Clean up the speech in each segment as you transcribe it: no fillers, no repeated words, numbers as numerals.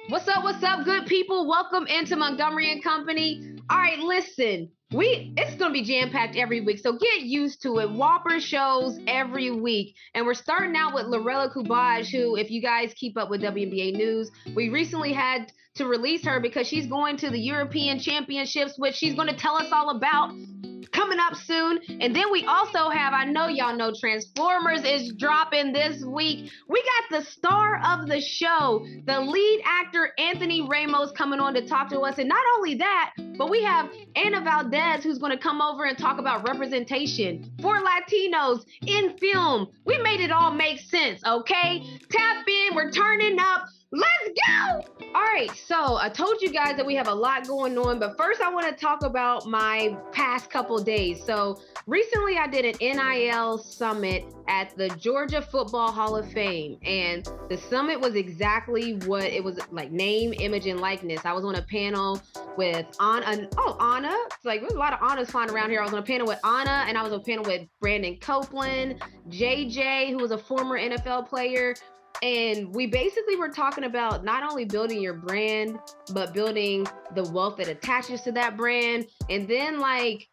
What's up, good people? Welcome into Montgomery and Company. All right, listen, it's gonna be jam-packed every week, so get used to it. Whopper shows every week. And we're starting out with Lorela Cubaj, who, if you guys keep up with WNBA news, we recently had to release her because she's going to the European Championships, which she's gonna tell us all about coming up soon. And then we also have, I know y'all know Transformers is dropping this week. We got the star of the show, the lead actor Anthony Ramos, coming on to talk to us. And not only that, but we have Anna Valdez, who's going to come over and talk about representation for Latinos in film. We made it all make sense, okay? Tap in, we're turning up. Let's go! All right, so I told you guys that we have a lot going on, but first I want to talk about my past couple days. So recently I did an NIL summit at the Georgia Football Hall of Fame, and the summit was exactly what it was like: name, image, and likeness. I was on a panel with Anna. It's like there's a lot of Annas flying around here. I was on a panel with Anna, and I was on a panel with Brandon Copeland, JJ, who was a former NFL player. And we basically were talking about not only building your brand, but building the wealth that attaches to that brand. And then like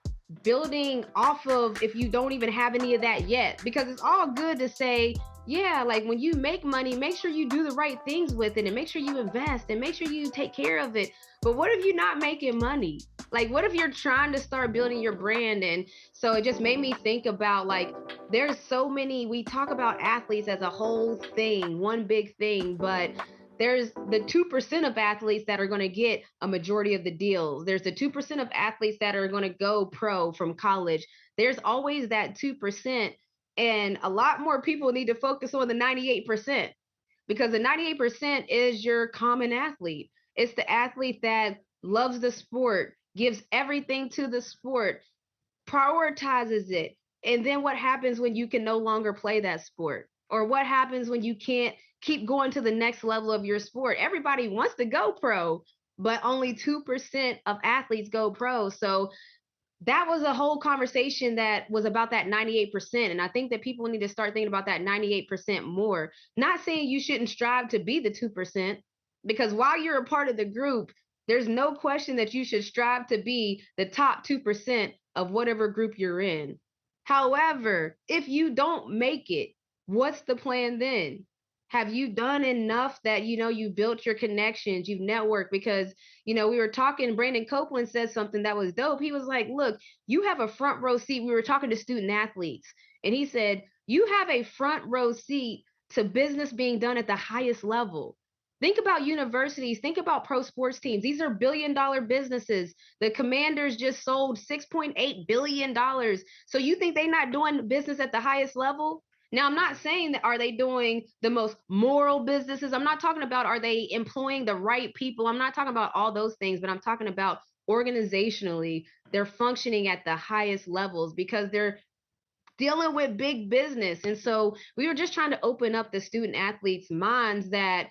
building off of if you don't even have any of that yet. Because it's all good to say, yeah, like when you make money, make sure you do the right things with it and make sure you invest and make sure you take care of it. But what if you're not making money? Like, what if you're trying to start building your brand? And so it just made me think about like, there's so many, we talk about athletes as a whole thing, one big thing, but there's the 2% of athletes that are going to get a majority of the deals. There's the 2% of athletes that are going to go pro from college. There's always that 2%. And a lot more people need to focus on the 98%, because the 98% is your common athlete. It's the athlete that loves the sport, gives everything to the sport, prioritizes it. And then what happens when you can no longer play that sport? Or what happens when you can't keep going to the next level of your sport? Everybody wants to go pro, but only 2% of athletes go pro. So that was a whole conversation that was about that 98%. And I think that people need to start thinking about that 98% more. Not saying you shouldn't strive to be the 2%, because while you're a part of the group, there's no question that you should strive to be the top 2% of whatever group you're in. However, if you don't make it, what's the plan then? Have you done enough that you built your connections, you've networked? Because we were talking, Brandon Copeland said something that was dope. He was like, look, you have a front row seat. We were talking to student athletes, and he said, you have a front row seat to business being done at the highest level. Think about universities, think about pro sports teams. These are billion-dollar businesses. The Commanders just sold $6.8 billion. So you think they're not doing business at the highest level? Now, I'm not saying that are they doing the most moral businesses. I'm not talking about are they employing the right people. I'm not talking about all those things, but I'm talking about organizationally, they're functioning at the highest levels because they're dealing with big business. And so we were just trying to open up the student athletes' minds that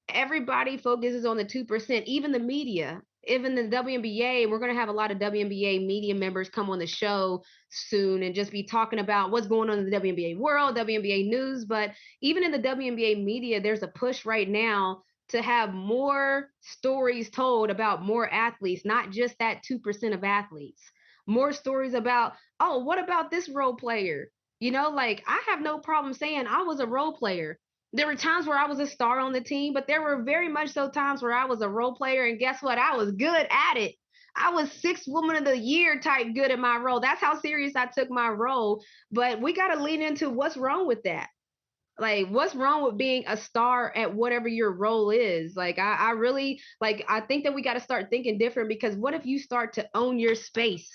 everybody focuses on the 2%, even the media, even the WNBA. We're going to have a lot of WNBA media members come on the show soon and just be talking about what's going on in the WNBA world, WNBA news. But even in the WNBA media, there's a push right now to have more stories told about more athletes, not just that 2% of athletes. More stories about, oh, what about this role player? Like I have no problem saying I was a role player. There were times where I was a star on the team, but there were very much so times where I was a role player. And guess what? I was good at it. I was sixth woman of the year type good at my role. That's how serious I took my role. But we got to lean into what's wrong with that. Like, what's wrong with being a star at whatever your role is? Like, I really, like, I think that we got to start thinking different, because what if you start to own your space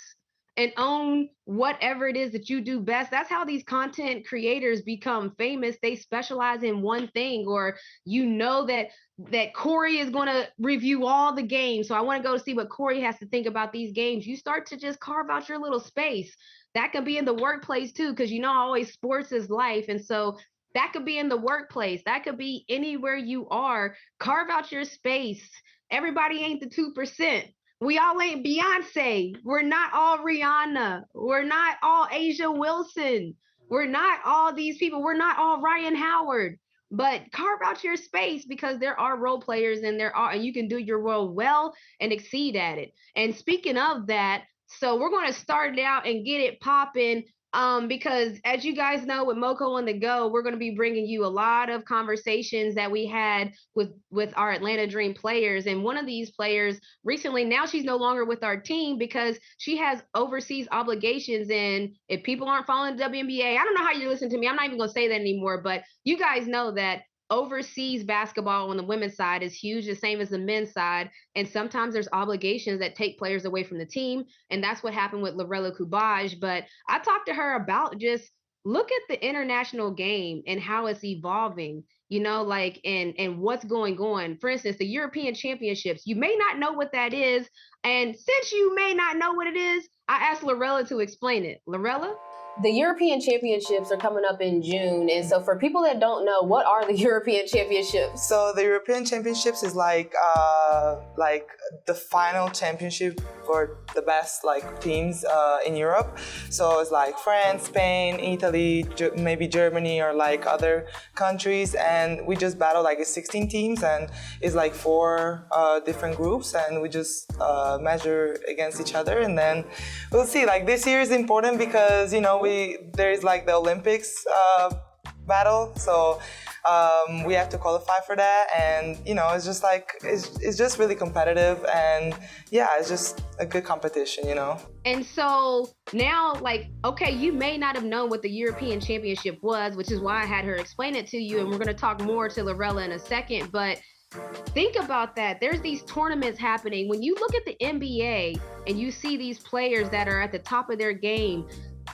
and own whatever it is that you do best? That's how these content creators become famous. They specialize in one thing, or that Corey is going to review all the games, so I want to go see what Corey has to think about these games. You start to just carve out your little space. That could be in the workplace too, because always sports is life. And so that could be in the workplace. That could be anywhere you are. Carve out your space. Everybody ain't the 2%. We all ain't Beyonce. We're not all Rihanna. We're not all Asia Wilson. We're not all these people. We're not all Ryan Howard. but carve out your space because there are role players and you can do your role well and exceed at it. And speaking of that, so we're going to start it out and get it popping. Because as you guys know, with Moco on the Go, we're going to be bringing you a lot of conversations that we had with our Atlanta Dream players. And one of these players recently, now she's no longer with our team because she has overseas obligations. And if people aren't following the WNBA, I don't know how you listen to me. I'm not even going to say that anymore, but you guys know that overseas basketball on the women's side is huge, the same as the men's side. And sometimes there's obligations that take players away from the team. And that's what happened with Lorela Cubaj. But I talked to her about just look at the international game and how it's evolving, like and what's going on. For instance, the European Championships, you may not know what that is. And since you may not know what it is, I asked Lorela to explain it. Lorela? The European Championships are coming up in June. And so for people that don't know, what are the European Championships? So the European Championships is like the final championship for the best teams in Europe. So it's like France, Spain, Italy, maybe Germany or other countries. And we just battle it's 16 teams and it's 4 different groups and we just measure against each other. And then we'll see. This year is important because, there's the Olympics battle, so we have to qualify for that, and it's just it's just really competitive, and yeah, it's just a good competition, And so now, okay, you may not have known what the European Championship was, which is why I had her explain it to you, and we're going to talk more to Lorela in a second, but think about that. There's these tournaments happening. When you look at the NBA and you see these players that are at the top of their game,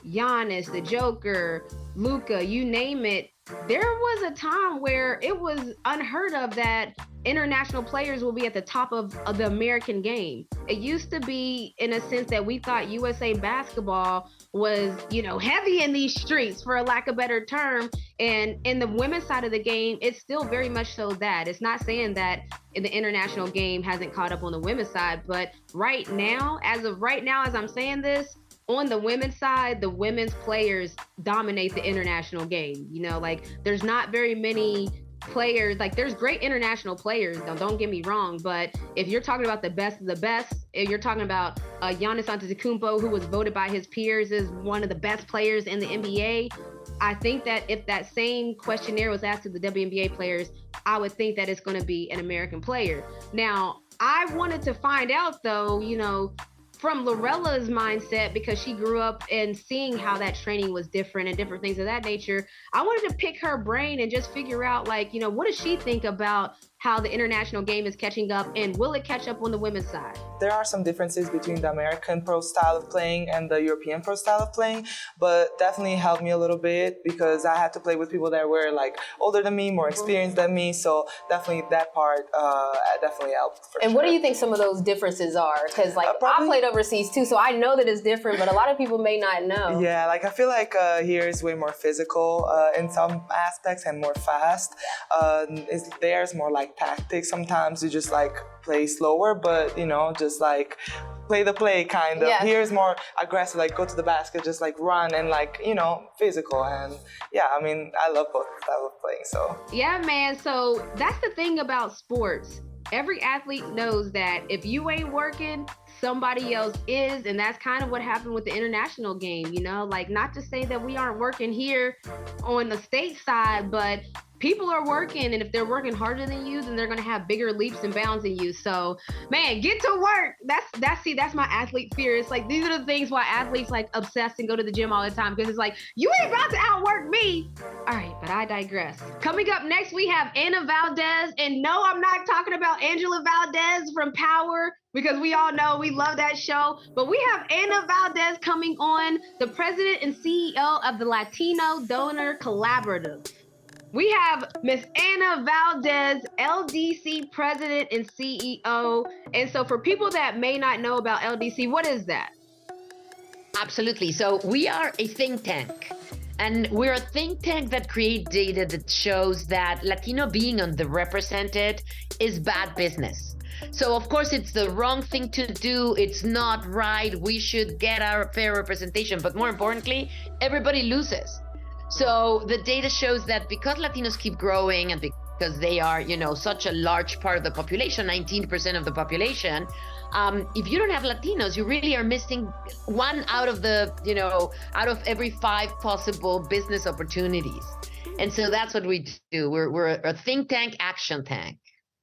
Giannis, the Joker, Luka, you name it, there was a time where it was unheard of that international players will be at the top of the American game. It used to be, in a sense, that we thought USA basketball was, heavy in these streets, for a lack of a better term. And in the women's side of the game, it's still very much so that. It's not saying that the international game hasn't caught up on the women's side, but right now, as I'm saying this, on the women's side, the women's players dominate the international game. There's not very many players. There's great international players, don't get me wrong, but if you're talking about the best of the best, if you're talking about Giannis Antetokounmpo, who was voted by his peers as one of the best players in the NBA, I think that if that same questionnaire was asked to the WNBA players, I would think that it's going to be an American player. Now, I wanted to find out, though, from Lorela's mindset, because she grew up and seeing how that training was different and different things of that nature, I wanted to pick her brain and just figure out, what does she think about how the international game is catching up, and will it catch up on the women's side? There are some differences between the American pro style of playing and the European pro style of playing, but definitely helped me a little bit because I had to play with people that were older than me, more experienced than me, so definitely that part definitely helped. And what do you think some of those differences are? Because I played overseas too, so I know that it's different, but a lot of people may not know. Yeah, I feel here is way more physical in some aspects and more fast. There's more tactics. Sometimes you just play slower, but just play the play kind of. Yeah. Here's more aggressive, go to the basket, just run and physical. And yeah, I love both style of playing. So yeah, man. So that's the thing about sports. Every athlete knows that if you ain't working, somebody else is, and that's kind of what happened with the international game. Not to say that we aren't working here on the state side, but people are working, and if they're working harder than you, then they're going to have bigger leaps and bounds than you. So, man, get to work. That's my athlete fear. It's these are the things why athletes obsess and go to the gym all the time, because it's you ain't about to outwork me. All right, but I digress. Coming up next, we have Anna Valdez, and no, I'm not talking about Angela Valdez from Power, because we all know we love that show, but we have Anna Valdez coming on, the president and CEO of the Latino Donor Collaborative. We have Miss Anna Valdez, LDC President and CEO. And so for people that may not know about LDC, what is that? Absolutely. So we are a think tank. And we're a think tank that creates data that shows that Latino being underrepresented is bad business. So of course it's the wrong thing to do. It's not right. We should get our fair representation. But more importantly, everybody loses. So the data shows that because Latinos keep growing and because they are, such a large part of the population, 19% of the population, if you don't have Latinos, you really are missing one out of out of every 5 possible business opportunities. And so that's what we do. We're a think tank, action tank.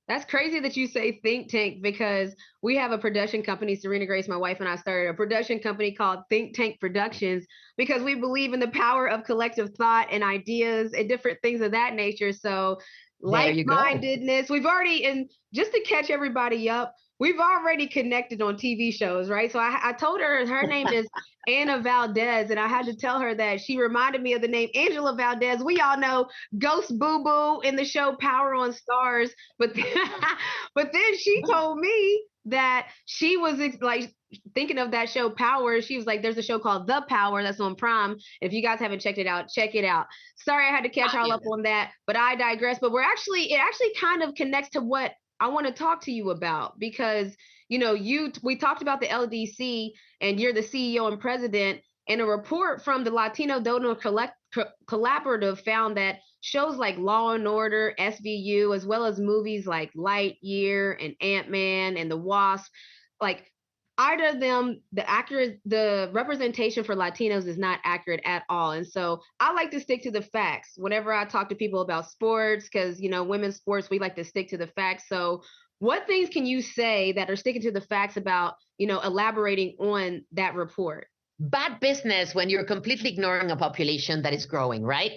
That's crazy that you say think tank, because we have a production company, Serena Grace, my wife and I started a production company called Think Tank Productions, because we believe in the power of collective thought and ideas and different things of that nature. So like-mindedness, we've already, and just to catch everybody up, we've already connected on TV shows, right? So I told her name is Anna Valdez, and I had to tell her that she reminded me of the name Angela Valdez. We all know Ghost Boo Boo in the show Power on Stars, but then she told me that she was like thinking of that show Power. She was like, there's a show called The Power that's on Prime. If you guys haven't checked it out, check it out. Sorry I had to catch all up on that, but I digress. But it actually kind of connects to what I want to talk to you about, because we talked about the LDC, and you're the CEO and president, and a report from the Latino Donor Collaborative found that shows like Law and Order, SVU, as well as movies like Lightyear and Ant-Man and the Wasp, like either of them, the representation for Latinos is not accurate at all. And so I like to stick to the facts whenever I talk to people about sports, because, women's sports, we like to stick to the facts. So what things can you say that are sticking to the facts about, elaborating on that report? Bad business when you're completely ignoring a population that is growing, right?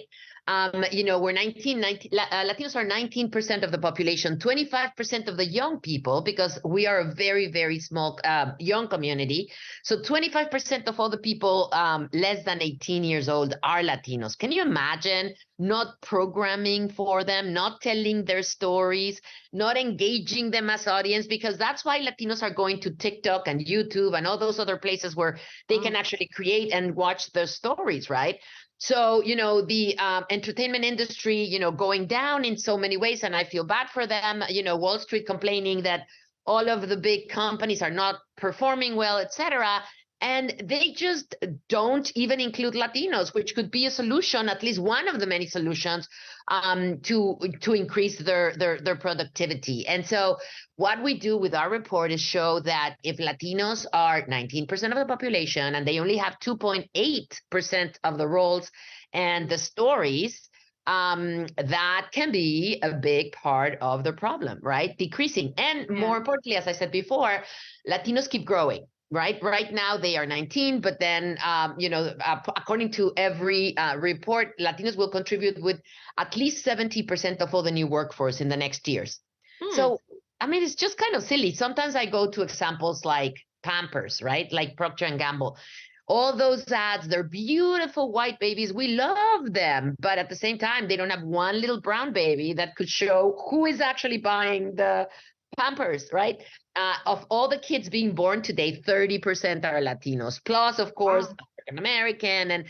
Latinos are 19% of the population, 25% of the young people, because we are a very, very small young community. So 25% of all the people less than 18 years old are Latinos. Can you imagine not programming for them, not telling their stories, not engaging them as audience? Because that's why Latinos are going to TikTok and YouTube and all those other places where they can actually create and watch their stories, right? So, the entertainment industry, going down in so many ways, and I feel bad for them, Wall Street complaining that all of the big companies are not performing well, et cetera. And they just don't even include Latinos, which could be a solution, at least one of the many solutions, to increase their productivity. And so what we do with our report is show that if Latinos are 19% of the population and they only have 2.8% of the roles and the stories, that can be a big part of the problem, right? Decreasing. And more importantly, as I said before, Latinos keep growing. Right now they are 19, but then, according to every report, Latinos will contribute with at least 70% of all the new workforce in the next years. So, it's just kind of silly. Sometimes I go to examples like Pampers, right? Like Procter & Gamble. All those ads, they're beautiful white babies. We love them. But at the same time, they don't have one little brown baby that could show who is actually buying the Pampers, right? Of all the kids being born today, 30% are Latinos, plus, of course, African American. And,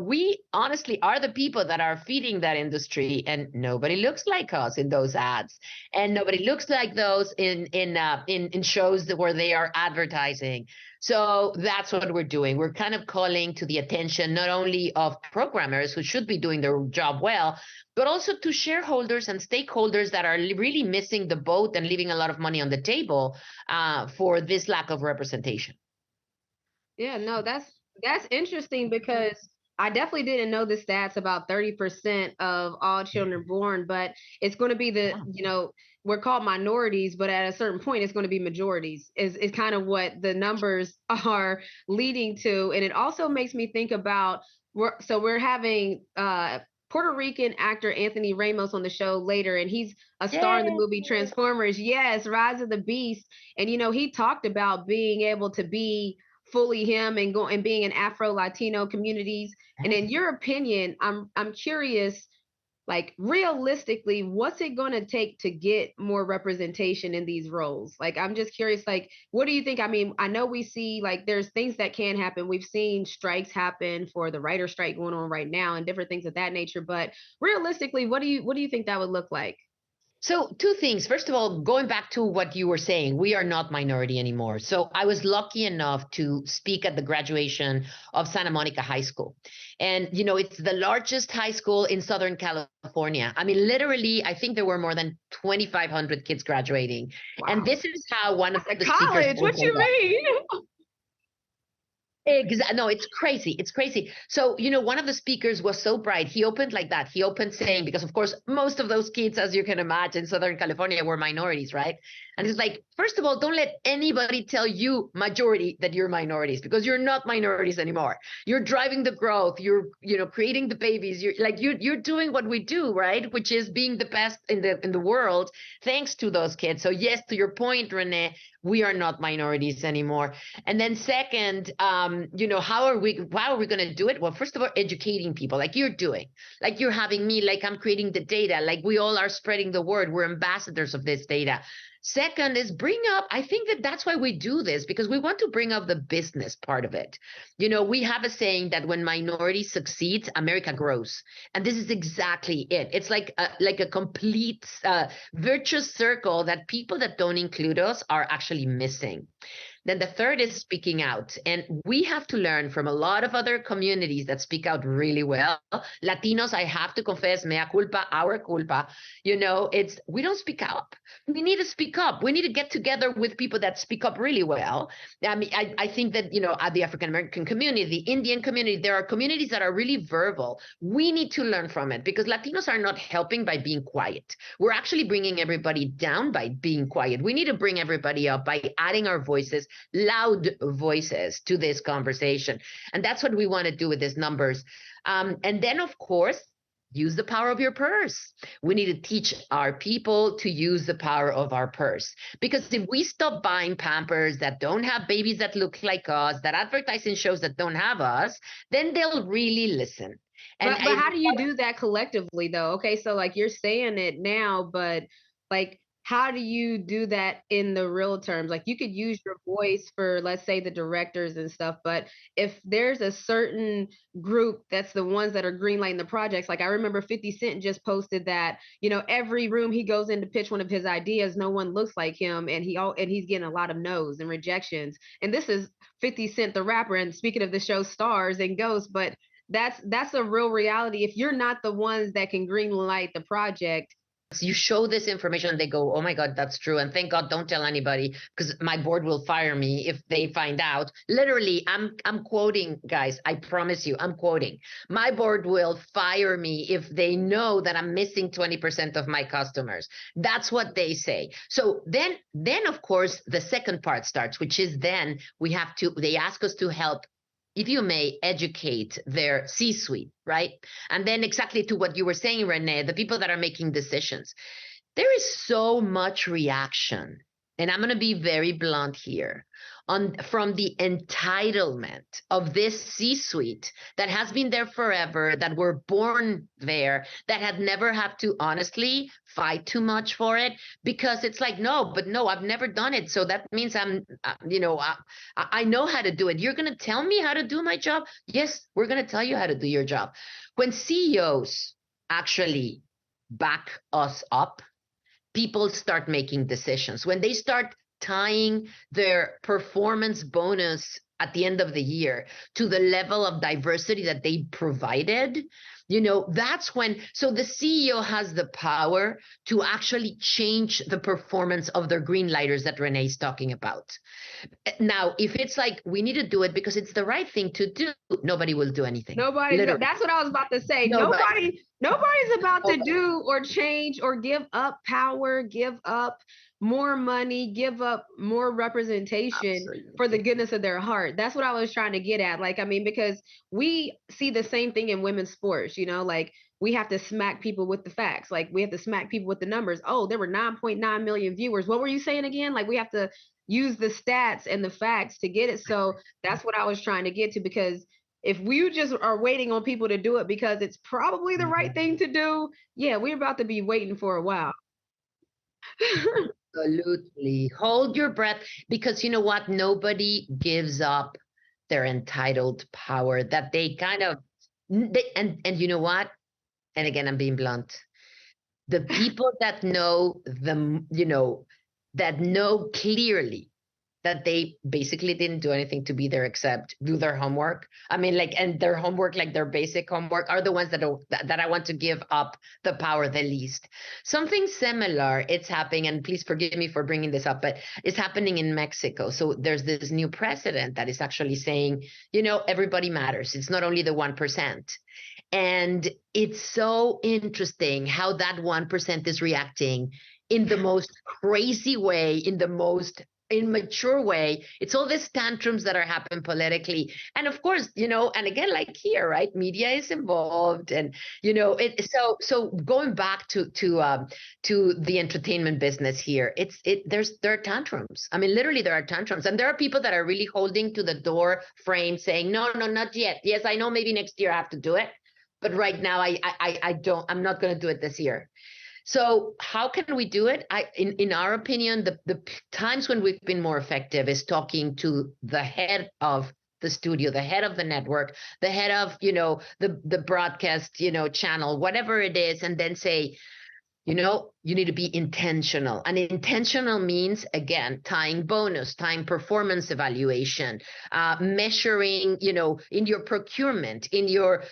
we honestly are the people that are feeding that industry, and nobody looks like us in those ads. And nobody looks like those in shows where they are advertising. So that's what we're doing. We're kind of calling to the attention not only of programmers who should be doing their job well, but also to shareholders and stakeholders that are really missing the boat and leaving a lot of money on the table for this lack of representation. Yeah, no, that's interesting, because I definitely didn't know the stats about 30% of all children born, but it's going to be we're called minorities, but at a certain point, it's going to be majorities is kind of what the numbers are leading to. And it also makes me think about, we're having Puerto Rican actor Anthony Ramos on the show later, and he's a star in the movie Transformers. Yes, Rise of the Beast. And, he talked about being able to be fully him and being in Afro-Latino communities. And in your opinion, I'm curious, like, realistically, what's it going to take to get more representation in these roles? Like, I'm just curious, like, what do you think? I know we see, like, there's things that can happen. We've seen strikes happen for the writer strike going on right now and different things of that nature. But realistically, what do you think that would look like? So two things. First of all, going back to what you were saying, we are not minority anymore. So I was lucky enough to speak at the graduation of Santa Monica High School. And, it's the largest high school in Southern California. I mean, literally, I think there were more than 2,500 kids graduating. Wow. And this is how one of the college, speakers what you mean? No, it's crazy. It's crazy. So, one of the speakers was so bright. He opened like that. He opened saying, because of course, most of those kids, as you can imagine, Southern California were minorities, right? And he's like, first of all, don't let anybody tell you majority that you're minorities, because you're not minorities anymore. You're driving the growth. You're, creating the babies. You're doing what we do, right? Which is being the best in the world, thanks to those kids. So yes, to your point, Renee, we are not minorities anymore. And then second, how are we going to do it? Well, first of all, educating people like you're doing, like you're having me, like I'm creating the data, like we all are spreading the word. We're ambassadors of this data. Second is bring up, I think that's why we do this, because we want to bring up the business part of it. We have a saying that when minority succeeds, America grows. And this is exactly it. It's like a complete virtuous circle that people that don't include us are actually missing. Then the third is speaking out. And we have to learn from a lot of other communities that speak out really well. Latinos, I have to confess, mea culpa, our culpa. We don't speak up. We need to speak up. We need to get together with people that speak up really well. I mean, I think that, at the African American community, the Indian community, there are communities that are really verbal. We need to learn from it, because Latinos are not helping by being quiet. We're actually bringing everybody down by being quiet. We need to bring everybody up by adding our voices, loud voices, to this conversation. And that's what we want to do with these numbers. And then, of course, use the power of your purse. We need to teach our people to use the power of our purse. Because if we stop buying Pampers that don't have babies that look like us, that advertise in shows that don't have us, then they'll really listen. And but how do you do that collectively, though? Okay, so like you're saying it now, but like, how do you do that in the real terms? Like, you could use your voice for, let's say, the directors and stuff, but if there's a certain group that's the ones that are greenlighting the projects, like I remember 50 Cent just posted that, every room he goes in to pitch one of his ideas, no one looks like him, and he's getting a lot of no's and rejections. And this is 50 Cent, the rapper, and speaking of the show Stars and Ghosts, but that's a real reality. If you're not the ones that can greenlight the project, you show this information and they go, oh my God, that's true. And thank God, don't tell anybody, because my board will fire me if they find out. Literally, I'm quoting, guys. I promise you, I'm quoting. My board will fire me if they know that I'm missing 20% of my customers. That's what they say. So then of course, the second part starts, which is then they ask us to help, if you may, educate their C-suite, right? And then exactly to what you were saying, Renee, the people that are making decisions. There is so much reaction, and I'm going to be very blunt here, from the entitlement of this C-suite that has been there forever, that were born there, that had never had to honestly fight too much for it, because it's like, no, I've never done it. So that means I know how to do it. You're going to tell me how to do my job? Yes, we're going to tell you how to do your job. When CEOs actually back us up, people start making decisions. When they start tying their performance bonus at the end of the year to the level of diversity that they provided, that's when, so the CEO has the power to actually change the performance of their green lighters that Renee's talking about. Now, if it's like, we need to do it because it's the right thing to do, nobody will do anything. That's what I was about to say. Nobody's about to do or change or give up power, give up more money, give up more representation. Absolutely. For the goodness of their heart. That's what I was trying to get at. Like, I mean, because we see the same thing in women's sports, like we have to smack people with the facts. Like, we have to smack people with the numbers. Oh, there were 9.9 million viewers. What were you saying again? Like, we have to use the stats and the facts to get it. So that's what I was trying to get to, because if we just are waiting on people to do it because it's probably the right thing to do, yeah, we're about to be waiting for a while. Absolutely. Hold your breath, because you know what? Nobody gives up their entitled power that they kind of, and you know what? And again, I'm being blunt. the people that know that know clearly that they basically didn't do anything to be there except do their homework. I mean, and their homework, like their basic homework, are the ones that I want to give up the power the least. Something similar, it's happening, and please forgive me for bringing this up, but it's happening in Mexico. So there's this new president that is actually saying, everybody matters. It's not only the 1%. And it's so interesting how that 1% is reacting in the most crazy way, in the most immature way. It's all these tantrums that are happening politically. And of course, and again, like here, right? Media is involved. And, so going back to the entertainment business here, there are tantrums. I mean, literally there are tantrums. And there are people that are really holding to the door frame saying, no, not yet. Yes, I know maybe next year I have to do it. But right now I'm not going to do it this year. So how can we do it? In our opinion, the times when we've been more effective is talking to the head of the studio, the head of the network, the head of, the broadcast, channel, whatever it is, and then say, you need to be intentional. And intentional means, again, tying bonus, tying performance evaluation, measuring, in your procurement, in your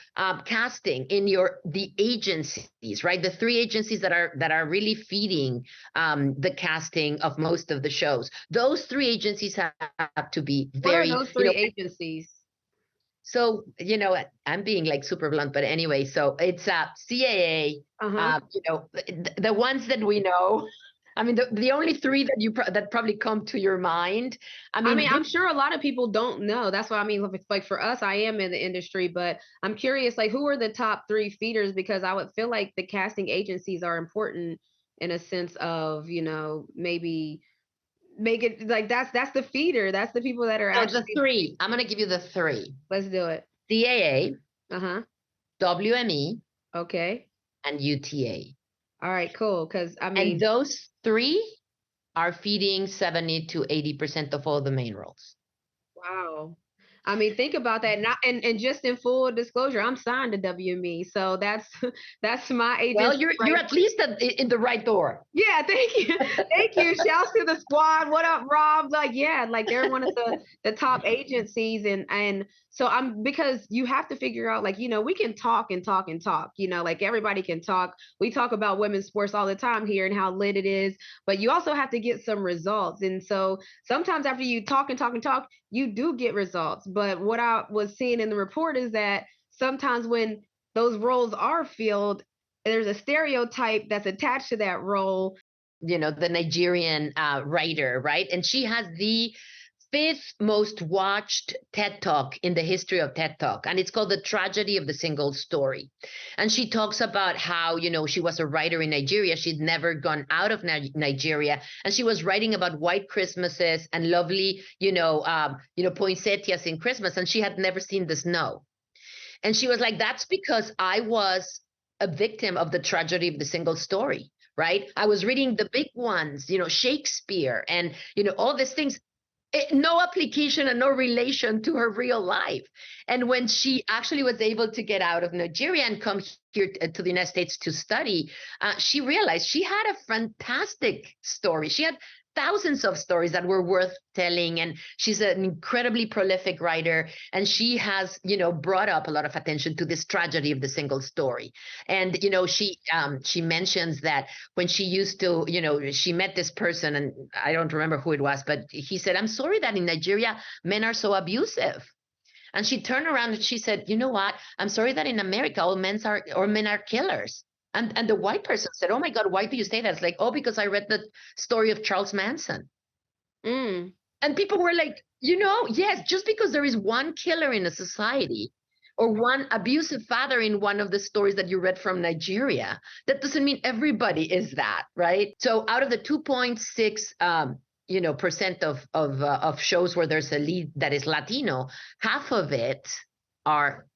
casting, in the agencies, right? The 3 agencies that are really feeding the casting of most of the shows. Those 3 agencies have to be very. What are those 3 agencies? So, I'm being like super blunt, but anyway, so it's CAA, the ones that we know. I mean, the only 3 that probably come to your mind. I mean, I'm sure a lot of people don't know. That's what I mean. Like for us, I am in the industry, but I'm curious, like, who are the top 3 feeders? Because I would feel like the casting agencies are important in a sense of, maybe make it like that's the feeder. That's the people that are actually the 3. I'm going to give you the 3. Let's do it. CAA, WME, okay, and UTA. All right, cool. Because I mean, and those 3 are feeding 70 to 80% of all the main roles. Wow. I mean, think about that. And just in full disclosure, I'm signed to WME, so that's my agency. Well, you're at least in the right door. Yeah, thank you, thank you. Shouts to the squad. What up, Rob? Like, yeah, like they're one of the top agencies, and so because you have to figure out, like, we can talk and talk and talk. Like everybody can talk. We talk about women's sports all the time here and how lit it is, but you also have to get some results. And so sometimes after you talk and talk and talk, you do get results. But what I was seeing in the report is that sometimes when those roles are filled, there's a stereotype that's attached to that role. The Nigerian writer, right? And she has the 5th most watched TED Talk in the history of TED Talk. And it's called The Tragedy of the Single Story. And she talks about how, she was a writer in Nigeria. She'd never gone out of Nigeria. And she was writing about white Christmases and lovely, poinsettias in Christmas. And she had never seen the snow. And she was like, that's because I was a victim of the tragedy of the single story, right? I was reading the big ones, Shakespeare and, all these things. No application and no relation to her real life. And when she actually was able to get out of Nigeria and come here to the United States to study, she realized she had a fantastic story. She had thousands of stories that were worth telling. And she's an incredibly prolific writer. And she has, brought up a lot of attention to this tragedy of the single story. And, she mentions that when she used to, she met this person, and I don't remember who it was, but he said, I'm sorry that in Nigeria, men are so abusive. And she turned around and she said, you know what? I'm sorry that in America, all men are killers. And the white person said, oh my God, why do you say that? It's like, oh, because I read the story of Charles Manson. And people were like, yes, just because there is one killer in a society or one abusive father in one of the stories that you read from Nigeria, that doesn't mean everybody is that, right? So out of the 2.6 percent of shows where there's a lead that is Latino, half of it are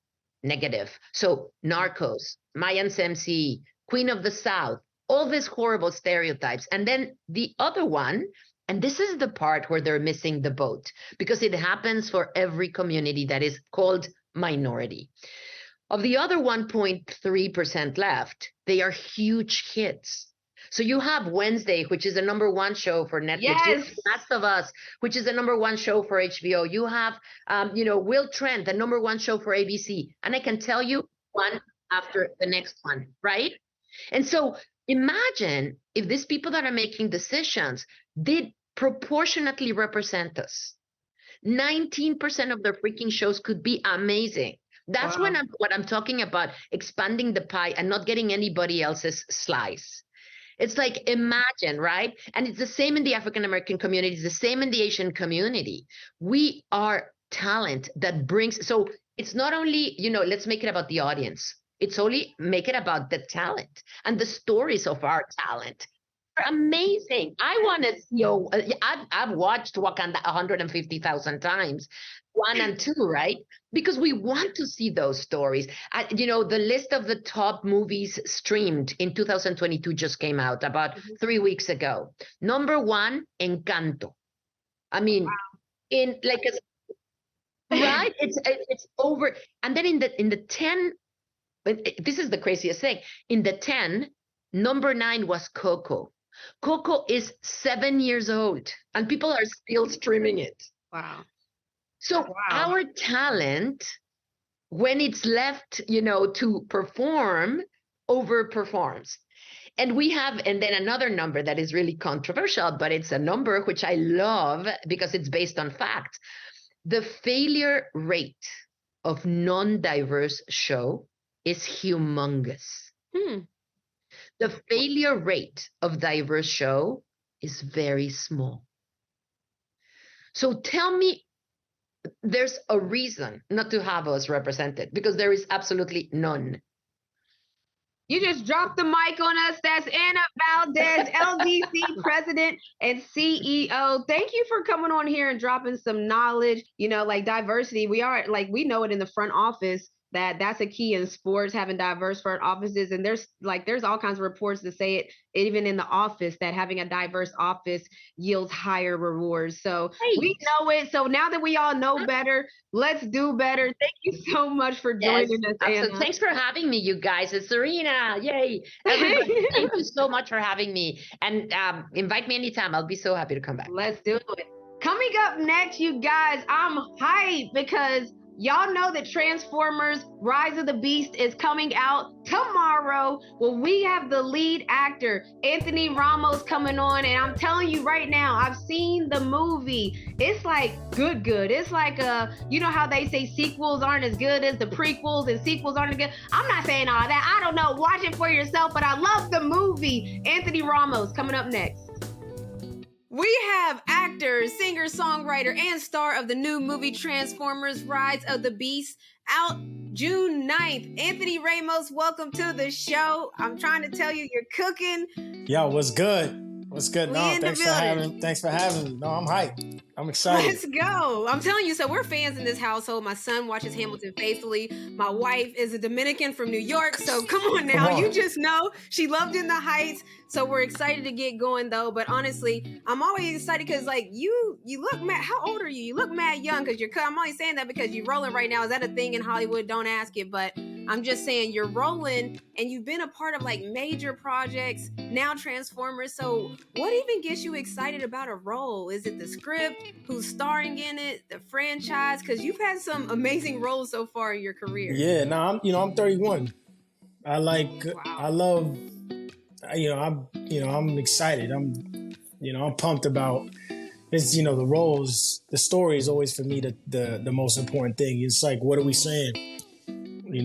negative. So Narcos, Mayans MC, Queen of the South, all these horrible stereotypes. And then the other one, and this is the part where they're missing the boat, because it happens for every community that is called minority. Of the other 1.3% left, they are huge hits. So you have Wednesday, which is the number one show for Netflix. Yes. Last of Us, which is the number one show for HBO. You have, Will Trent, the number one show for ABC. And I can tell you one after the next one, right? And so imagine if these people that are making decisions did proportionately represent us. 19% of their freaking shows could be amazing. That's Wow. what I'm talking about, expanding the pie and not getting anybody else's slice. It's like, imagine, right? And it's the same in the African American community. It's the same in the Asian community. We are talent that brings, so it's not only, let's make it about the audience. It's only make it about the talent and the stories of our talent. They're amazing. I want to see, I've watched Wakanda 150,000 times, 1 and 2, right? Because we want to see those stories. The list of the top movies streamed in 2022 just came out about 3 weeks ago. Number 1, Encanto. I mean, right? It's over. And then in the 10, this is the craziest thing. In the 10, number 9 was Coco. Coco is 7 years old, and people are still streaming it. Wow. So our talent, when it's left, to perform, overperforms. And then another number that is really controversial, but it's a number which I love because it's based on fact. The failure rate of non-diverse show is humongous. The failure rate of diverse show is very small. So tell me, there's a reason not to have us represented, because there is absolutely none. You just dropped the mic on us. That's Anna Valdez, LDC President and CEO. Thank you for coming on here and dropping some knowledge. Like diversity, we know it in the front office. That's a key in sports, having diverse front offices. And there's all kinds of reports that say it even in the office, that having a diverse office yields higher rewards. So we know it. So now that we all know better, let's do better. Thank you so much for joining us, Anna. Thanks for having me, you guys. It's Serena. Yay. Everybody, thank you so much for having me. And invite me anytime. I'll be so happy to come back. Let's do it. Coming up next, you guys, I'm hyped because y'all know that Transformers Rise of the Beast is coming out tomorrow. Well, we have the lead actor, Anthony Ramos, coming on. And I'm telling you right now, I've seen the movie. It's like good. It's like, how they say sequels aren't as good as the prequels and sequels aren't as good. I'm not saying all that. I don't know. Watch it for yourself. But I love the movie. Anthony Ramos coming up next. We have actor, singer, songwriter, and star of the new movie Transformers Rise of the Beast out June 9th. Anthony Ramos, welcome to the show. I'm trying to tell you, you're cooking. Yo, what's good? What's good? No, thanks for having me. No, I'm hyped. I'm excited. Let's go. I'm telling you, so we're fans in this household. My son watches Hamilton faithfully. My wife is a Dominican from New York. So come on now. You just know she loved In the Heights. So we're excited to get going though. But honestly, I'm always excited because you look mad. How old are you? You look mad young because I'm only saying that because you're rolling right now. Is that a thing in Hollywood? Don't ask it. But I'm just saying you're rolling and you've been a part of major projects, now Transformers. So what even gets you excited about a role? Is it the script? Who's starring in it? The franchise? Because you've had some amazing roles so far in your career. Yeah, no, I'm 31. I'm excited. I'm pumped about it's, the roles, the story is always for me the most important thing. It's like, what are we saying? What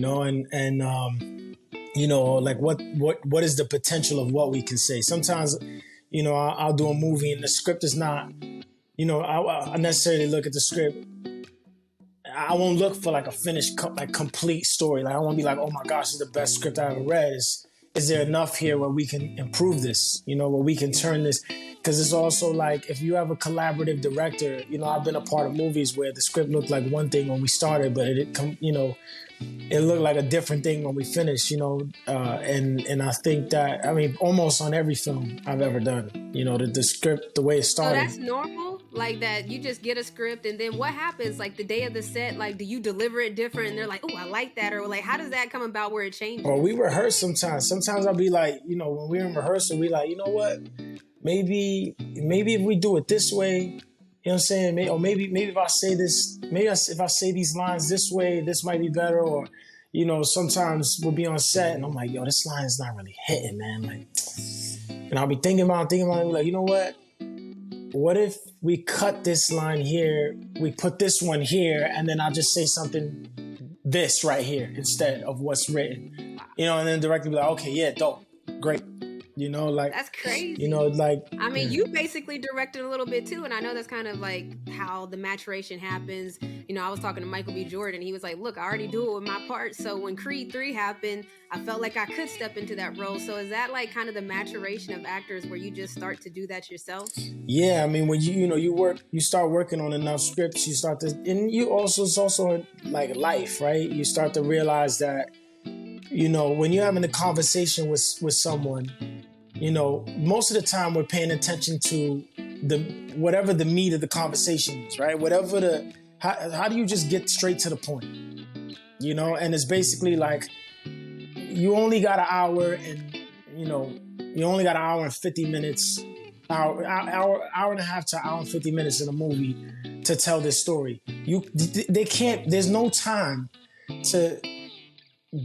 is the potential of what we can say? Sometimes, I'll do a movie and the script is not, I necessarily look at the script. I won't look for a finished, complete story. I won't be like, oh my gosh, this is the best script I ever read. Is there enough here where we can improve this? Where we can turn this? Because it's also if you have a collaborative director, I've been a part of movies where the script looked like one thing when we started, but it looked like a different thing when we finished, you know, and I think that, I mean, almost on every film I've ever done, you know, the script, the way it started. So that's normal, like that you just get a script and then what happens, like the day of the set, like do you deliver it different and they're like, oh, I like that, or like how does that come about where it changes? Or we rehearse sometimes. Sometimes I'll be like, you know, when we're in rehearsal, we like, you know what, maybe if we do it this way, you know what I'm saying? Or maybe if I say this, if I say these lines this way, this might be better. Or, you know, sometimes we'll be on set and I'm like, yo, this line's not really hitting, man. Like, and I'll be thinking about it, like, you know what? What if we cut this line here, we put this one here, and then I'll just say something this right here instead of what's written. You know, and then the director will be like, okay, yeah, dope, great. You know, like, that's crazy. You know, like, I mean, you basically directed a little bit too, and I know that's kind of like how the maturation happens. You know, I was talking to Michael B. Jordan. He was like, look, I already do it with my part. So when Creed 3 happened, I felt like I could step into that role. So is that like kind of the maturation of actors where you just start to do that yourself? Yeah, I mean, when you start working on enough scripts, you start to, and it's also like life, right? You start to realize that, you know, when you're having a conversation with someone, you know, most of the time we're paying attention to whatever the meat of the conversation is, right? How do you just get straight to the point? You know, and it's basically like you only got an hour and, you know, you only got an hour and 50 minutes, hour and a half to hour and 50 minutes in a movie to tell this story. There's no time to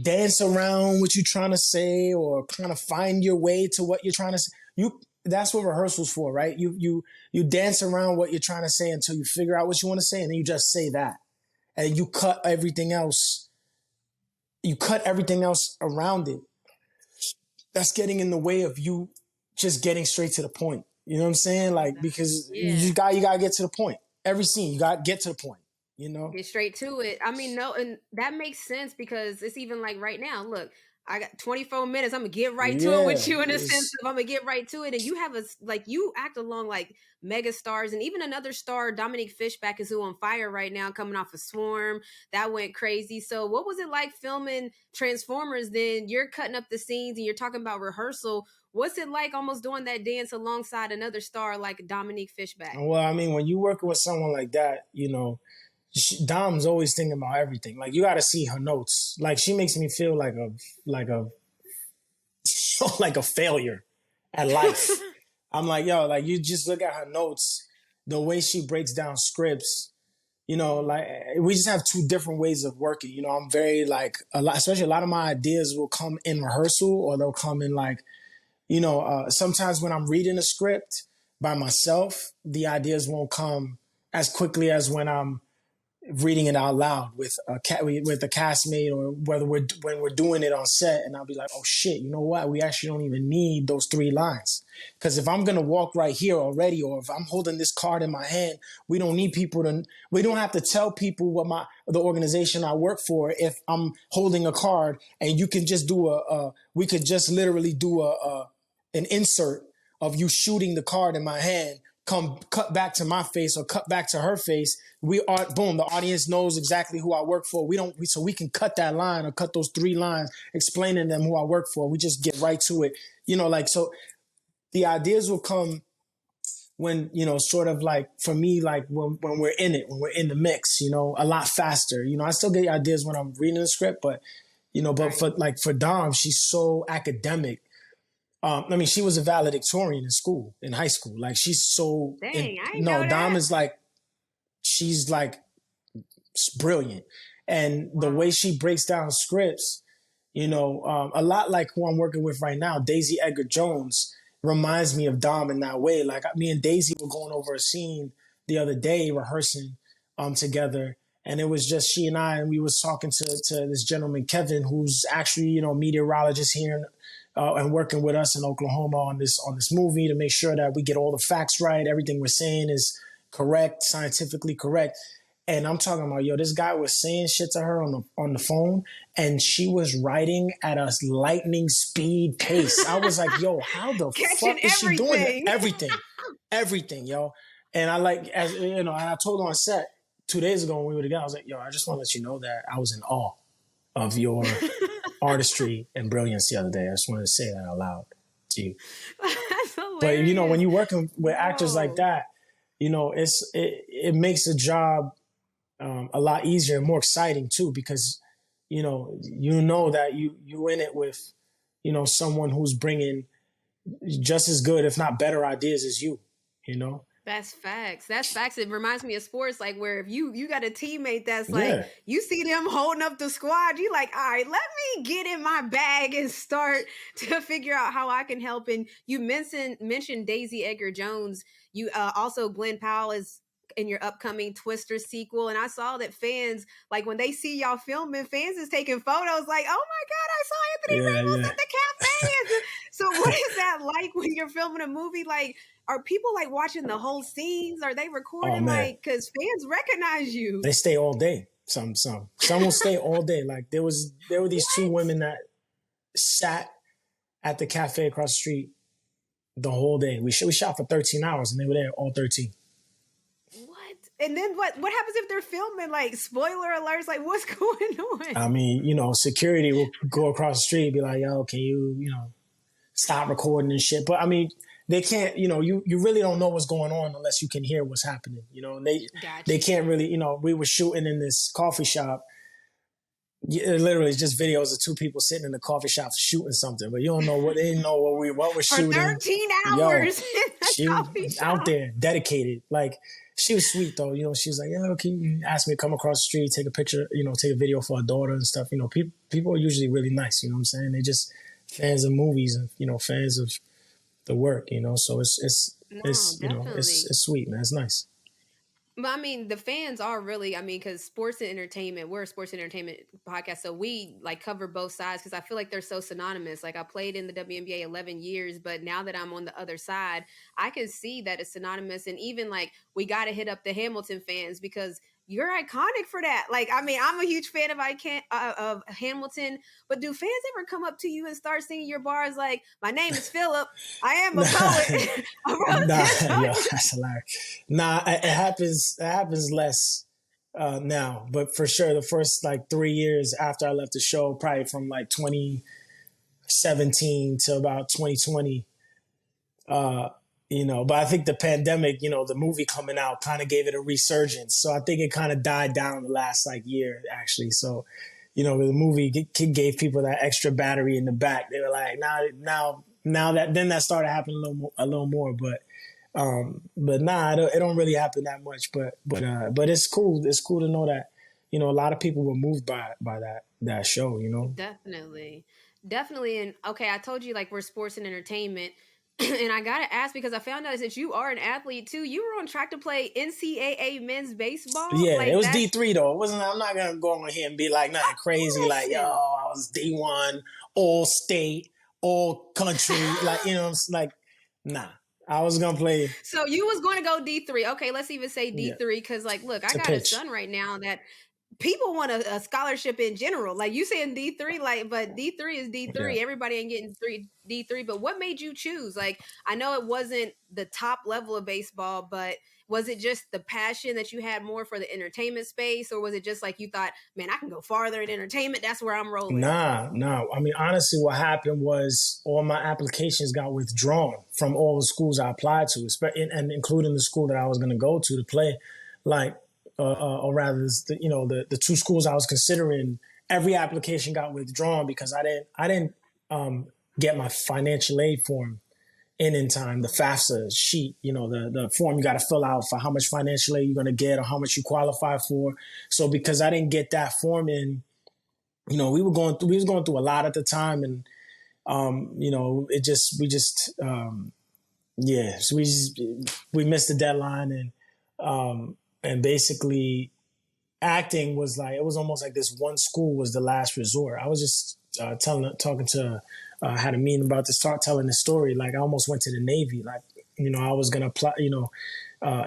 dance around what you're trying to say or kind of find your way to what you're trying to say. That's what rehearsal's for, right? You dance around what you're trying to say until you figure out what you want to say, and then you just say that. And you cut everything else. You cut everything else around it. That's getting in the way of you just getting straight to the point. You know what I'm saying? Like, because you gotta get to the point. Every scene, you gotta get to the point. You know, get straight to it. I mean, no, and that makes sense because it's even like right now, look, I got 24 minutes. I'm gonna get right to it with you in a sense of I'm gonna get right to it. And you have you act along like mega stars, and even another star, Dominique Fishback, is who on fire right now, coming off of Swarm. That went crazy. So what was it like filming Transformers? Then you're cutting up the scenes and you're talking about rehearsal. What's it like almost doing that dance alongside another star like Dominique Fishback? Well, I mean, when you're working with someone like that, you know, Dom's always thinking about everything. Like, you got to see her notes. Like, she makes me feel like a failure at life. I'm like, yo, like, you just look at her notes, the way she breaks down scripts. You know, like, we just have two different ways of working. You know, I'm very like especially a lot of my ideas will come in rehearsal, or they'll come in like, you know, sometimes when I'm reading a script by myself, the ideas won't come as quickly as when I'm reading it out loud with a castmate, or when we're doing it on set, and I'll be like, oh shit, you know what? We actually don't even need those 3 lines. Because if I'm gonna walk right here already, or if I'm holding this card in my hand, we don't have to tell people what the organization I work for. If I'm holding a card, and you can just we could just literally do an insert of you shooting the card in my hand, cut back to my face or cut back to her face. Boom, the audience knows exactly who I work for. So we can cut that line or cut those 3 lines explaining them who I work for. We just get right to it. You know, like, so the ideas will come when, you know, sort of like, for me, like when we're in it, when we're in the mix, you know, a lot faster. You know, I still get ideas when I'm reading the script, but, you know, but for Dom, she's so academic. I mean, she was a valedictorian in high school. Like, she's so... Dang, I know that. Dom is like, she's like brilliant. And the way she breaks down scripts, you know, a lot like who I'm working with right now, Daisy Edgar Jones, reminds me of Dom in that way. Like, me and Daisy were going over a scene the other day, rehearsing together. And it was just she and I, and we was talking to this gentleman, Kevin, who's actually, you know, meteorologist here and working with us in Oklahoma on this movie to make sure that we get all the facts right. Everything we're saying is correct, scientifically correct. And I'm talking about, yo, this guy was saying shit to her on the phone, and she was writing at a lightning speed pace. I was like, yo, how the fuck is she doing that? Everything, yo. And I like, as you know, and I told her on set 2 days ago when we were together, I was like, yo, I just want to let you know that I was in awe of your artistry and brilliance the other day. I just wanted to say that out loud to you. That's hilarious. But you know, when you're working with actors like that, you know, it makes the job a lot easier and more exciting too, because you know that you in it with, you know, someone who's bringing just as good, if not better, ideas as you. You know. That's facts. That's facts. It reminds me of sports, like where if you got a teammate that's like, you see them holding up the squad, you like, all right, let me get in my bag and start to figure out how I can help. And you mentioned Daisy Edgar Jones. You also Glenn Powell is in your upcoming Twister sequel. And I saw that fans, like when they see y'all filming, fans is taking photos like, oh my God, I saw Anthony Ramos at the cafe. So what is that like when you're filming a movie? Like, are people like watching the whole scenes? Are they recording? Like, because fans recognize you. They stay all day. Some will stay all day. Like there were these two women that sat at the cafe across the street the whole day. We shot for 13 hours and they were there all 13. What? And then what happens if they're filming? Like, spoiler alerts, like what's going on? I mean, you know, security will go across the street and be like, yo, can you know, stop recording and shit. But I mean, they can't, you know, you really don't know what's going on unless you can hear what's happening. You know, and they can't really, you know, we were shooting in this coffee shop. Literally just videos of two people sitting in the coffee shop shooting something, but you don't know what they didn't know what we're shooting. For 13 hours. She was out there, dedicated. Like, she was sweet though. You know, she was like, yeah, can you ask me to come across the street, take a picture, you know, take a video for her daughter and stuff. You know, people are usually really nice. You know what I'm saying? They just fans of movies and, you know, fans of the work, you know, so it's you know, it's sweet, man. It's nice. But I mean, the fans are really, I mean, because sports and entertainment, we're a sports and entertainment podcast, so we like cover both sides because I feel like they're so synonymous. Like I played in the WNBA 11 years, but now that I'm on the other side, I can see that it's synonymous. And even like we got to hit up the Hamilton fans because you're iconic for that. Like, I mean, I'm a huge fan of Hamilton, but do fans ever come up to you and start singing your bars like, my name is Philip, I am a poet? That's hilarious. Nah, it happens less now, but for sure the first like 3 years after I left the show, probably from like 2017 to about 2020, you know, but I think the pandemic, you know, the movie coming out kind of gave it a resurgence. So I think it kind of died down the last like year, actually. So, you know, the movie gave people that extra battery in the back. They were like, now that started happening a little more. But nah, it don't really happen that much. But it's cool. It's cool to know that, you know, a lot of people were moved by that show. You know, definitely. And okay, I told you like we're sports and entertainment. And I gotta ask because I found out that you are an athlete too. You were on track to play NCAA men's baseball. Yeah, like, it was D3 though. It wasn't. I'm not gonna go on here and be like nothing crazy. Like, yo, I was D1, all state, all country. Like, you know, like, nah. I was gonna play. So you was going to go D3. Okay, let's even say D3 because, like, look, I got a son right now that. People want a scholarship in general. Like you saying D3, like, but D3 is D3. Yeah. Everybody ain't getting D3. But what made you choose? Like, I know it wasn't the top level of baseball, but was it just the passion that you had more for the entertainment space? Or was it just like you thought, man, I can go farther in entertainment. That's where I'm rolling. Nah. I mean, honestly, what happened was all my applications got withdrawn from all the schools I applied to, and including the school that I was going to go to play. Like, or rather, the two schools I was considering, every application got withdrawn because I didn't get my financial aid form in time, the FAFSA sheet, you know, the form you got to fill out for how much financial aid you're going to get or how much you qualify for. So because I didn't get that form in, you know, we was going through a lot at the time, and you know, so we missed the deadline, and basically acting was like, it was almost like this one school was the last resort. I was just had a meeting about to start telling the story. Like I almost went to the Navy. Like, you know, I was going to apply, you know,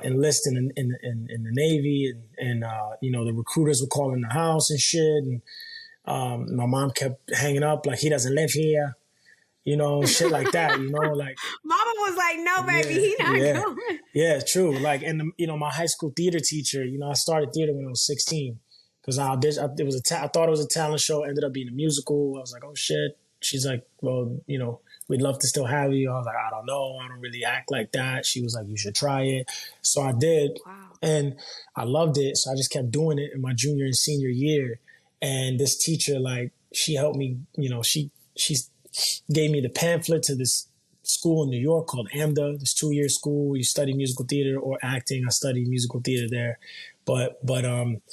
enlist in the Navy, and you know, the recruiters were calling the house and shit. And my mom kept hanging up like, he doesn't live here. You know, shit like that, you know, like. Mama was like, no, baby, he not going. Yeah, true. Like, and, you know, my high school theater teacher, you know, I started theater when I was 16. because I thought it was a talent show. Ended up being a musical. I was like, oh shit. She's like, well, we'd love to still have you. I was like, I don't know. I don't really act like that. She was like, you should try it. So I did. Wow. And I loved it. So I just kept doing it in my junior and senior year. And this teacher, like, she helped me, she gave me the pamphlet to this school in New York called AMDA, this 2-year school. You study musical theater or acting. I studied musical theater there. But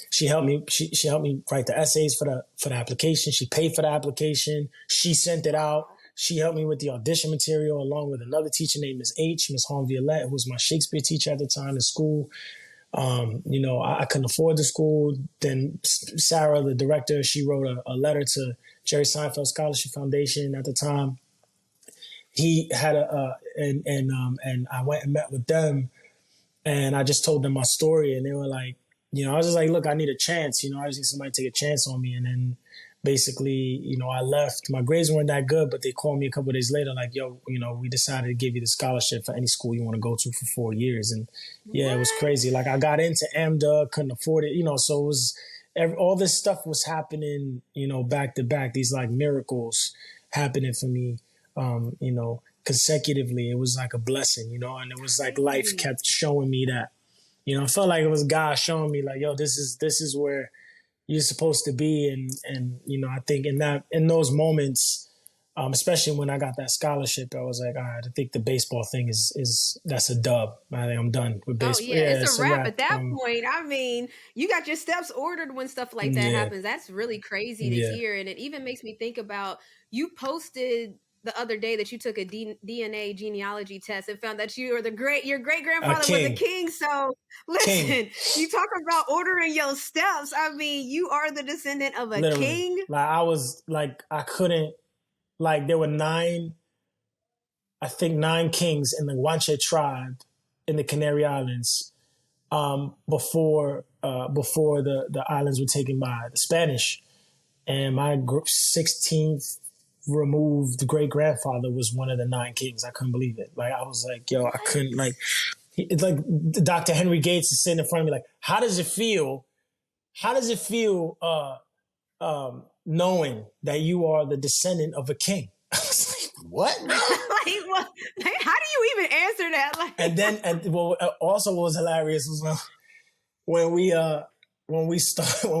she helped me. She helped me write the essays for the application. She paid for the application. She sent it out. She helped me with the audition material along with another teacher named Miss Hom Violette, who was my Shakespeare teacher at the time in school. I couldn't afford the school. Then Sarah, the director, she wrote a letter to Jerry Seinfeld Scholarship Foundation at the time. He had and I went and met with them, and I just told them my story, and they were like, I was just like, look, I need a chance. I just need somebody to take a chance on me. And then basically, I left. My grades weren't that good, but they called me a couple of days later, like, yo, we decided to give you the scholarship for any school you want to go to for 4 years. And yeah, It was crazy. Like, I got into AMDA, couldn't afford it, so it was all this stuff was happening, back to back, these like miracles happening for me, consecutively. It was like a blessing, and it was like life kept showing me that, I felt like it was God showing me like, yo, this is where you're supposed to be. And I think in those moments, especially when I got that scholarship, I was like, all right, I think the baseball thing that's a dub. I think I'm done with baseball. Oh, yeah, it's a wrap at that point. I mean, you got your steps ordered when stuff like that happens. That's really crazy to hear. And it even makes me think about, you posted the other day that you took a DNA genealogy test and found that your great-grandfather was a king. So listen, you talk about ordering your steps. I mean, you are the descendant of a king. Like, I was like, I couldn't, like, there were 9 kings in the Guanche tribe in the Canary Islands before the islands were taken by the Spanish. And my 16th removed great-grandfather was one of the 9 kings. I couldn't believe it. Like, I was like, yo, I couldn't, like, it's like Dr. Henry Gates is sitting in front of me like, how does it feel knowing that you are the descendant of a king? I was like, what? How do you even answer that? Also what was hilarious was when we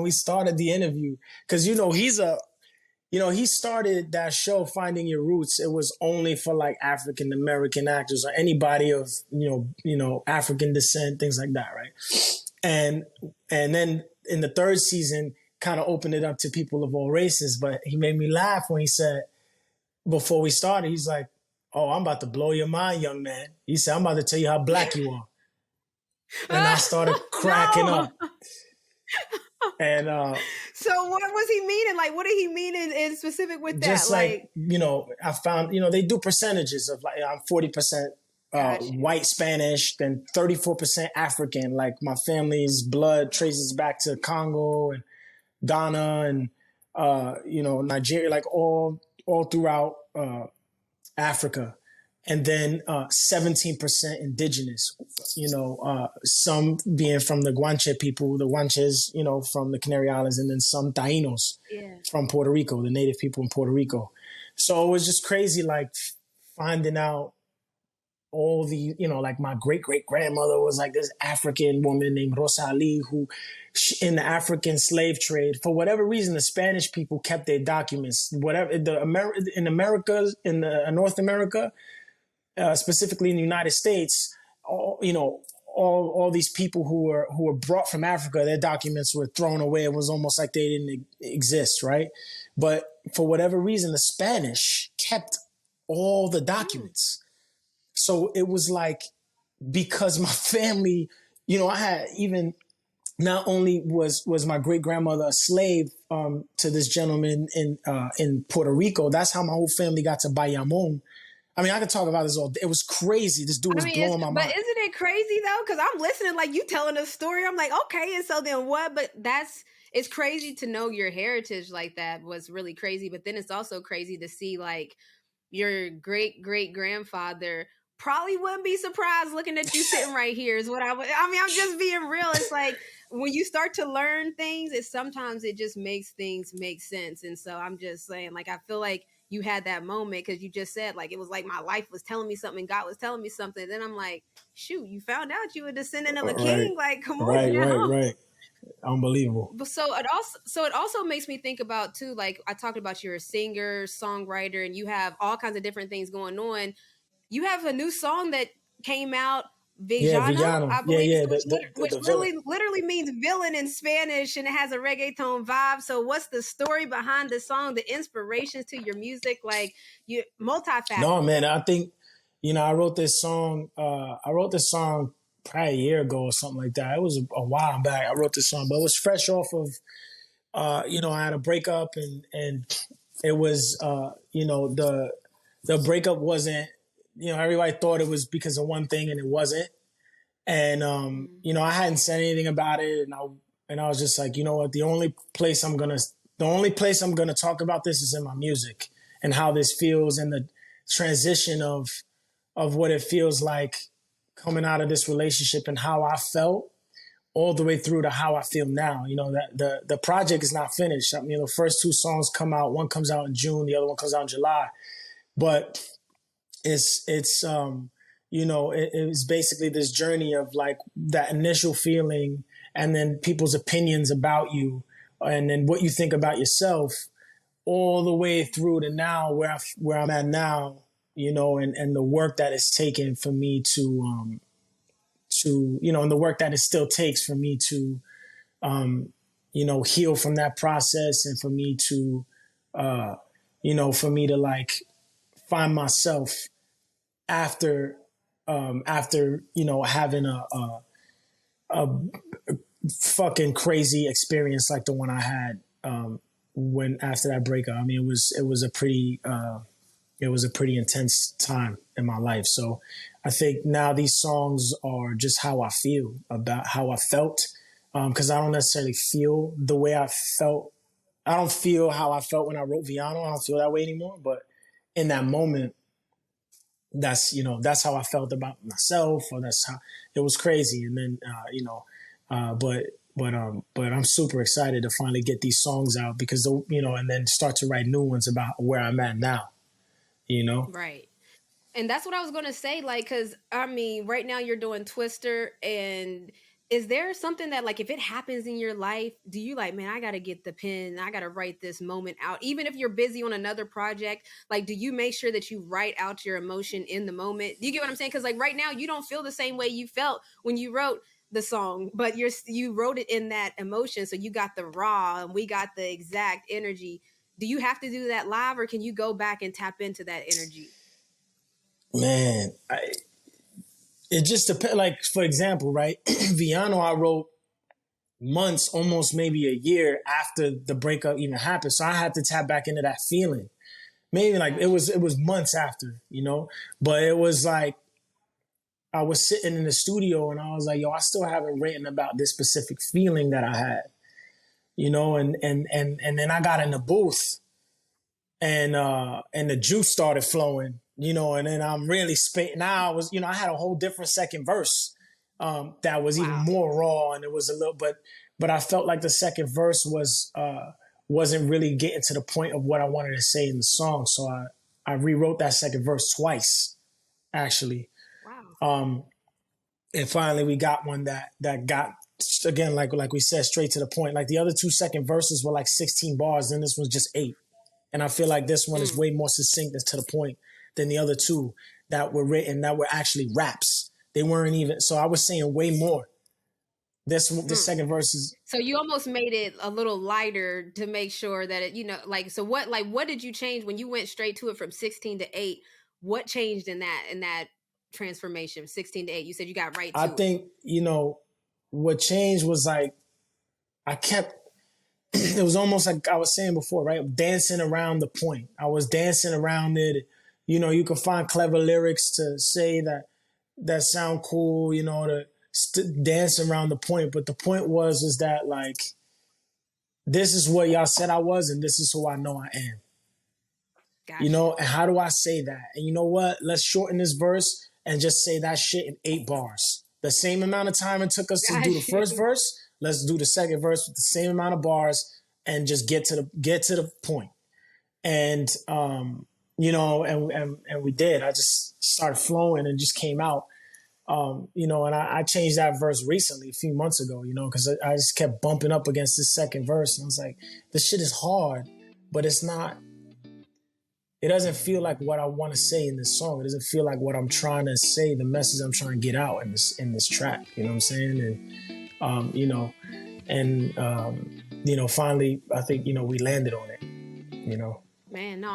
started the interview, because he started that show, Finding Your Roots. It was only for like African American actors or anybody of African descent, things like that, right? And then in the 3rd season, kind of opened it up to people of all races. But he made me laugh when he said, before we started, he's like, "Oh, I'm about to blow your mind, young man." He said, "I'm about to tell you how black you are," and I started cracking up. And so what was he meaning? Like, what did he mean in specific with that? Just like, I found, they do percentages of like, I'm 40% white Spanish, then 34% African. Like, my family's blood traces back to Congo and Ghana and, Nigeria, like all throughout Africa. And then 17% indigenous, some being from the Guanche people, the Guanches, from the Canary Islands, and then some Tainos from Puerto Rico, the native people in Puerto Rico. So it was just crazy, like, finding out all the, like, my great-great-grandmother was like this African woman named Rosa Ali, who in the African slave trade, for whatever reason, the Spanish people kept their documents. In North America, specifically in the United States, all these people who were brought from Africa, their documents were thrown away. It was almost like they didn't exist, right? But for whatever reason, the Spanish kept all the documents. So it was like, because my family, I had even, not only was my great grandmother a slave to this gentleman in Puerto Rico, that's how my whole family got to Bayamon. I mean, I could talk about this all day. It was crazy. This dude was blowing my mind. But isn't it crazy though? Because I'm listening, like, you telling a story. I'm like, okay, and so then what? But it's crazy to know your heritage like that was really crazy. But then it's also crazy to see, like, your great-great-grandfather probably wouldn't be surprised looking at you sitting right here is what I would. I mean, I'm just being real. It's like when you start to learn things, sometimes it just makes things make sense. And so I'm just saying, like, I feel like you had that moment because you just said, like, it was like my life was telling me something, God was telling me something. Then I'm like, shoot, you found out you were descendant of a king. Like, come on, right. Unbelievable. But so it also makes me think about too, like I talked about you're a singer, songwriter, and you have all kinds of different things going on. You have a new song that came out, Villano, I believe, which literally means villain in Spanish, and it has a reggaeton vibe. So what's the story behind the song, the inspirations to your music? Like, you multifaceted. No, man, I think, I wrote this song probably a year ago or something like that. It was a while back. I wrote this song, but it was fresh off of, I had a breakup and it was, the breakup wasn't, everybody thought it was because of one thing and it wasn't. And, I hadn't said anything about it. And I was just like, you know what, the only place I'm going to talk about this is in my music and how this feels and the transition of what it feels like coming out of this relationship and how I felt all the way through to how I feel now. That the project is not finished. I mean, the first two songs come out. One comes out in June. The other one comes out in July. But it's basically this journey of like that initial feeling and then people's opinions about you and then what you think about yourself all the way through to now where I'm at now, and the work that it's taken for me to and the work that it still takes for me to, heal from that process and for me to, like find myself after having a fucking crazy experience like the one I had, after that breakup. I mean, it was a pretty intense time in my life. So I think now these songs are just how I feel about how I felt. Cause I don't necessarily feel the way I felt. I don't feel how I felt when I wrote Villano. I don't feel that way anymore. But in that moment, that's how I felt about myself, or that's how it was crazy. And then, but I'm super excited to finally get these songs out because, and then start to write new ones about where I'm at now. Right. And that's what I was going to say, like, because, I mean, right now you're doing Twister, and is there something that, like, if it happens in your life, do you like, man, I got to get the pen, I got to write this moment out, even if you're busy on another project? Like, do you make sure that you write out your emotion in the moment? Do you get what I'm saying? Because, like, right now you don't feel the same way you felt when you wrote the song, but you wrote it in that emotion, so you got the raw, and we got the exact energy. Do you have to do that live, or can you go back and tap into that energy? Man, it just depends. Like, for example, right? Villano, I wrote months, almost maybe a year after the breakup even happened. So I had to tap back into that feeling. Maybe like it was months after, but it was like, I was sitting in the studio and I was like, yo, I still haven't written about this specific feeling that I had. And then I got in the booth and the juice started flowing, and then I'm really spitting. Now I was, I had a whole different second verse that was even more raw, and it was a little, but I felt like the second verse wasn't really getting to the point of what I wanted to say in the song. So I rewrote that second verse twice, actually. Wow. And finally we got one that got, again, like we said, straight to the point. Like the other two second verses were like 16 bars, then this one's just 8. And I feel like this one is way more succinct and to the point than the other two that were written, that were actually raps. They weren't even, so I was saying way more. This second verse is. So you almost made it a little lighter to make sure that it, so what did you change when you went straight to it from 16 to 8? What changed in that transformation, 16 to 8? You said you got right to it. I think, what changed was like, it was almost like I was saying before, right? Dancing around the point. I was dancing around it. You can find clever lyrics to say that sound cool, to dance around the point. But the point is that, like, this is what y'all said I was, and this is who I know I am. Gotcha. And how do I say that? And you know what? Let's shorten this verse and just say that shit in 8 bars. The same amount of time it took us to do the first verse, let's do the second verse with the same amount of bars and just get to the point. And you know, and we did. I just started flowing and just came out. You know, and I changed that verse recently, a few months ago, you know, because I just kept bumping up against this second verse. And I was like, this shit is hard, but it doesn't feel like what I want to say in this song. It doesn't feel like what I'm trying to say, the message I'm trying to get out in this track. You know what I'm saying? And, you know, and, you know, finally, I think, you know, we landed on it, you know. Man, no,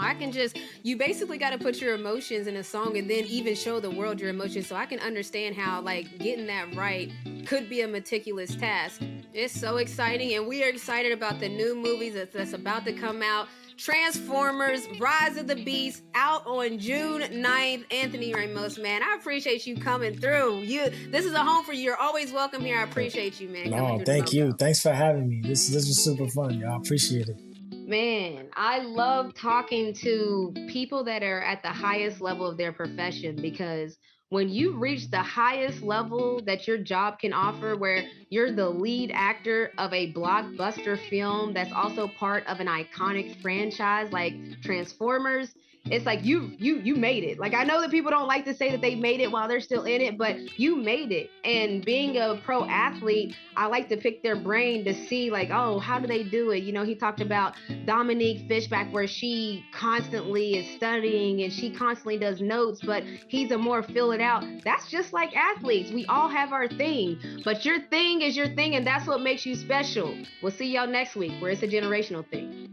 you basically got to put your emotions in a song and then even show the world your emotions. So I can understand how, like, getting that right could be a meticulous task. It's so exciting. And we are excited about the new movies that's about to come out. Transformers, Rise of the Beast, out on June 9th. Anthony Ramos, man, I appreciate you coming through. This is a home for you. You're always welcome here. I appreciate you, man. No, thank you. Thanks for having me. This was super fun, y'all. I appreciate it. Man, I love talking to people that are at the highest level of their profession, because when you reach the highest level that your job can offer, where you're the lead actor of a blockbuster film that's also part of an iconic franchise like Transformers, it's like you made it. Like, I know that people don't like to say that they made it while they're still in it, but you made it. And being a pro athlete, I like to pick their brain to see, like, oh, how do they do it? You know, he talked about Dominique Fishback, where she constantly is studying and she constantly does notes, but he's a more fill it out. That's just like athletes. We all have our thing, but your thing is your thing, and that's what makes you special. We'll see y'all next week, where it's a generational thing.